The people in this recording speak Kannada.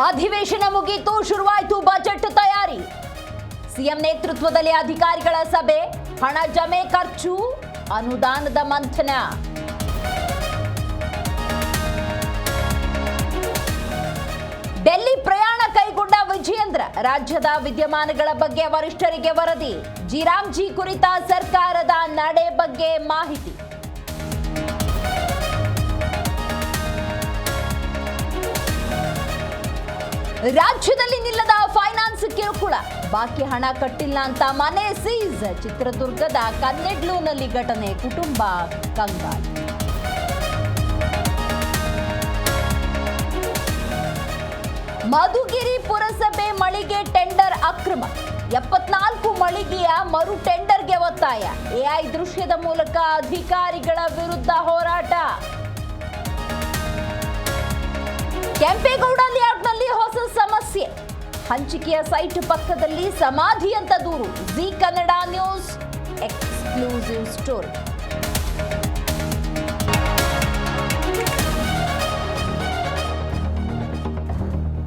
ಅಧಿವೇಶನ ಮುಗಿತು, ಶುರುವಾಯಿತು ಬಜೆಟ್ ತಯಾರಿ. ಸಿಎಂ ನೇತೃತ್ವದಲ್ಲಿ ಅಧಿಕಾರಿಗಳ ಸಭೆ, ಹಣ ಜಮೆ, ಖರ್ಚು, ಅನುದಾನದ ಮಂಥನ. ಡೆಲ್ಲಿ ಪ್ರಯಾಣ ಕೈಗೊಂಡ ವಿಜಯೇಂದ್ರ, ರಾಜ್ಯದ ವಿದ್ಯಮಾನಗಳ ಬಗ್ಗೆ ವರಿಷ್ಠರಿಗೆ ವರದಿ. ಜಿರಾಮ್ಜಿ ಕುರಿತ ಸರ್ಕಾರದ ನಡೆ ಬಗ್ಗೆ ಮಾಹಿತಿ. ರಾಜ್ಯದಲ್ಲಿ ನಿಲ್ಲದ ಫೈನಾನ್ಸ್ ಕಿರುಕುಳ, ಬಾಕಿ ಹಣ ಕಟ್ಟಿಲ್ಲ ಅಂತ ಮನೆ ಸೀಸ್. ಚಿತ್ರದುರ್ಗದ ಕನ್ನೆಡ್ಲೂನಲ್ಲಿ ಘಟನೆ, ಕುಟುಂಬ ಕಂಗಾಲು. ಮಧುಗಿರಿ ಪುರಸಭೆ ಮಳಿಗೆ ಟೆಂಡರ್ ಅಕ್ರಮ, 74 ಮಳಿಗೆಯ ಮರು ಟೆಂಡರ್ಗೆ ಒತ್ತಾಯ. ಎಐ ದೃಶ್ಯದ ಮೂಲಕ ಅಧಿಕಾರಿಗಳ ವಿರುದ್ಧ ಹೋರಾಟ. ಕೆಂಪೇಗೌಡ ಲೇಔಟ್ನಲ್ಲಿ ಹೊಸ ಸಮಸ್ಯೆ, ಹಂಚಿಕೆಯ ಸೈಟ್ ಪಕ್ಕದಲ್ಲಿ ಸಮಾಧಿ ಅಂತ ದೂರು. G Kannada news exclusive story.